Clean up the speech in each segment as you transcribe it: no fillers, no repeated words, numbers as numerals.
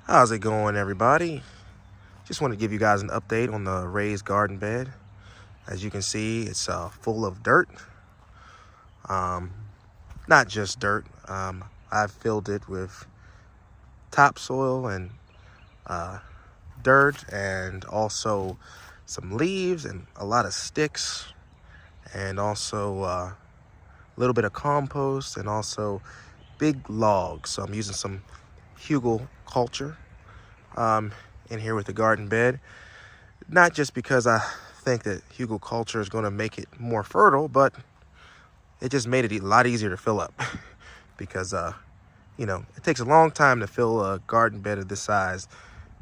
How's it going, everybody? Just want to give you guys an update on the raised garden bed. As you can see, it's full of dirt. Um, Not just dirt. I've filled it with topsoil and dirt, and also some leaves and a lot of sticks, and also a little bit of compost, and also big logs. So I'm using some hugel culture in here with the garden bed. Not just because I think that hugel culture is going to make it more fertile, but it just made it a lot easier to fill up because, it takes a long time to fill a garden bed of this size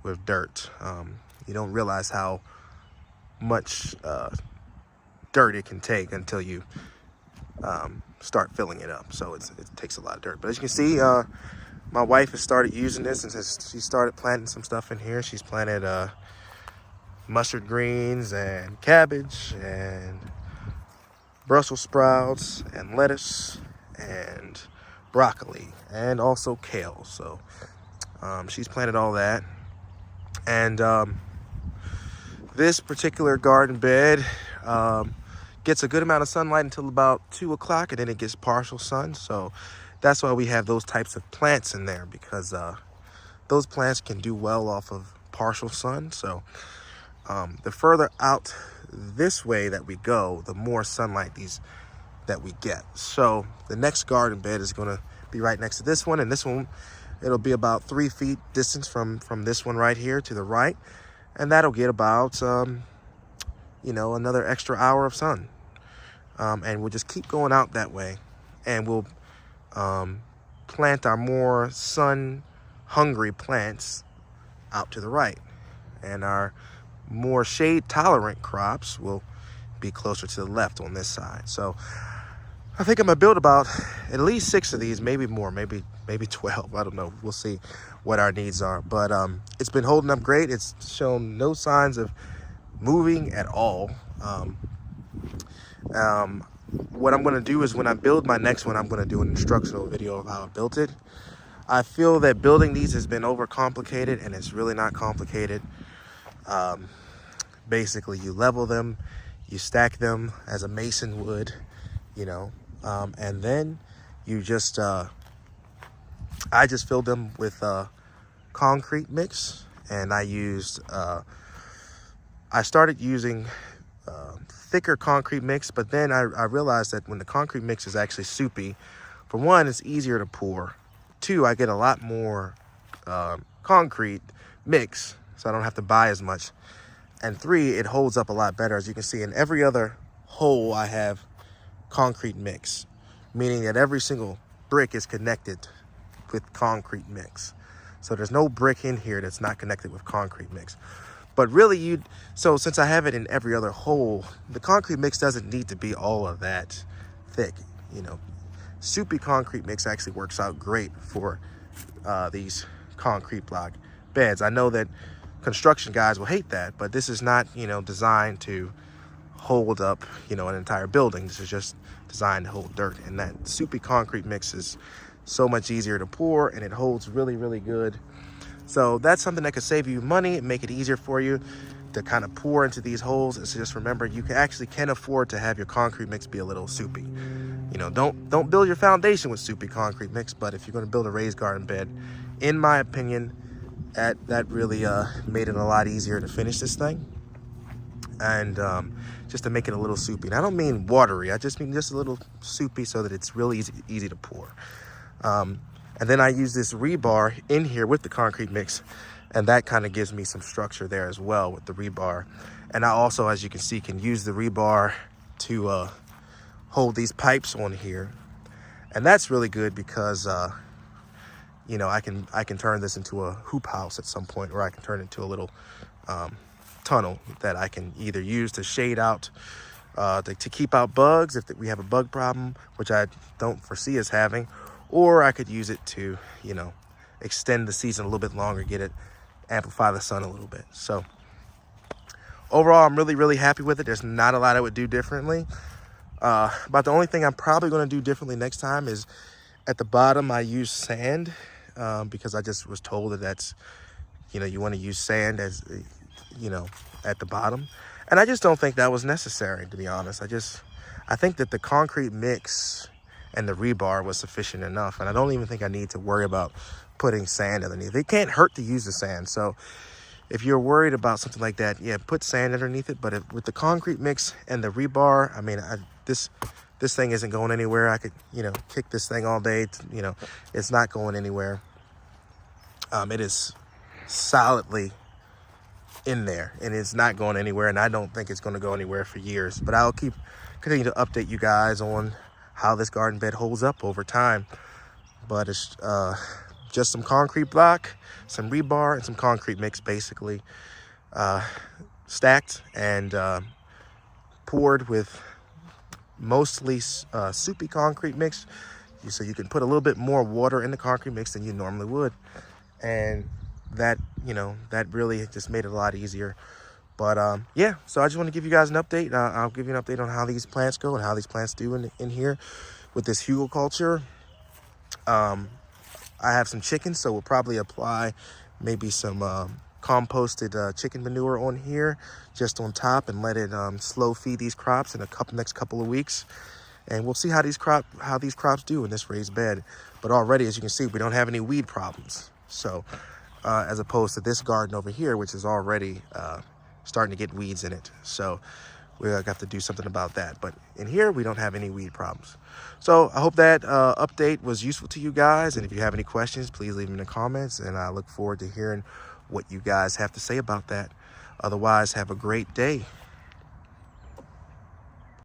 with dirt. You don't realize how much dirt it can take until you start filling it up. So it takes a lot of dirt. But as you can see, my wife has started using this, and she started planting some stuff in here. She's planted mustard greens and cabbage and Brussels sprouts and lettuce and broccoli and also kale. So she's planted all that. And this particular garden bed gets a good amount of sunlight until about 2 o'clock, and then it gets partial sun. So that's why we have those types of plants in there, because those plants can do well off of partial sun. So the further out this way that we go, the more sunlight that we get. So the next garden bed is going to be right next to this one, and this one, it'll be about 3 feet distance from this one right here to the right, and that'll get about another extra hour of sun. And we'll just keep going out that way, and we'll plant our more sun hungry plants out to the right, and our more shade tolerant crops will be closer to the left on this side. So I think I'm gonna build about at least 6 of these, maybe more, maybe 12. I don't know. We'll see what our needs are. But it's been holding up great. It's shown no signs of moving at all. What I'm gonna do is, when I build my next one, I'm gonna do an instructional video of how I built it. I feel that building these has been overcomplicated, and it's really not complicated. Basically, you level them, you stack them as a mason would, and then you just, I just filled them with concrete mix, and I started using thicker concrete mix, but then I realized that when the concrete mix is actually soupy, for one, it's easier to pour. 2, I get a lot more concrete mix, so I don't have to buy as much. And 3, it holds up a lot better. As you can see, in every other hole I have concrete mix, meaning that every single brick is connected with concrete mix. So there's no brick in here that's not connected with concrete mix. But really, so since I have it in every other hole, the concrete mix doesn't need to be all of that thick. Soupy concrete mix actually works out great for these concrete block beds. I know that construction guys will hate that, but this is not, designed to hold up, an entire building. This is just designed to hold dirt, and that soupy concrete mix is so much easier to pour, and it holds really, really good. So that's something that could save you money and make it easier for you to kind of pour into these holes. And so just remember, you can afford to have your concrete mix be a little soupy. Don't build your foundation with soupy concrete mix, but if you're going to build a raised garden bed, in my opinion, that really made it a lot easier to finish this thing, and just to make it a little soupy. And I don't mean watery, I just mean just a little soupy, so that it's really easy to pour. And then I use this rebar in here with the concrete mix, and that kind of gives me some structure there as well with the rebar. And I also, as you can see, can use the rebar to hold these pipes on here, and that's really good because I can turn this into a hoop house at some point, or I can turn it into a little tunnel that I can either use to shade out, to keep out bugs if we have a bug problem, which I don't foresee us having, or I could use it to, extend the season a little bit longer, amplify the sun a little bit. So overall, I'm really, really happy with it. There's not a lot I would do differently. But the only thing I'm probably going to do differently next time is at the bottom I use sand, because I just was told that that's you know, you want to use sand as, you know, at the bottom. And I just don't think that was necessary, to be honest. I think that the concrete mix and the rebar was sufficient enough. And I don't even think I need to worry about putting sand underneath. It can't hurt to use the sand. So if you're worried about something like that, yeah, put sand underneath it. But with the concrete mix and the rebar, I mean, this thing isn't going anywhere. I could, you know, kick this thing all day. You know, it's not going anywhere. It is solidly in there and it's not going anywhere, and I don't think it's going to go anywhere for years. But I'll continue to update you guys on how this garden bed holds up over time. But it's just some concrete block, some rebar, and some concrete mix, basically stacked and poured with mostly soupy concrete mix, so you can put a little bit more water in the concrete mix than you normally would. And that, you know, that really just made it a lot easier. But yeah, so I just want to give you guys an update. I'll give you an update on how these plants go and how these plants do in here with this hugelkultur. I have some chickens, so we'll probably apply maybe some composted chicken manure on here, just on top, and let it slow feed these crops in the next couple of weeks. And we'll see how these crops do in this raised bed. But already, as you can see, we don't have any weed problems. So as opposed to this garden over here, which is already starting to get weeds in it. So we have to do something about that. But in here, we don't have any weed problems. So I hope that update was useful to you guys. And if you have any questions, please leave them in the comments. And I look forward to hearing what you guys have to say about that. Otherwise, have a great day.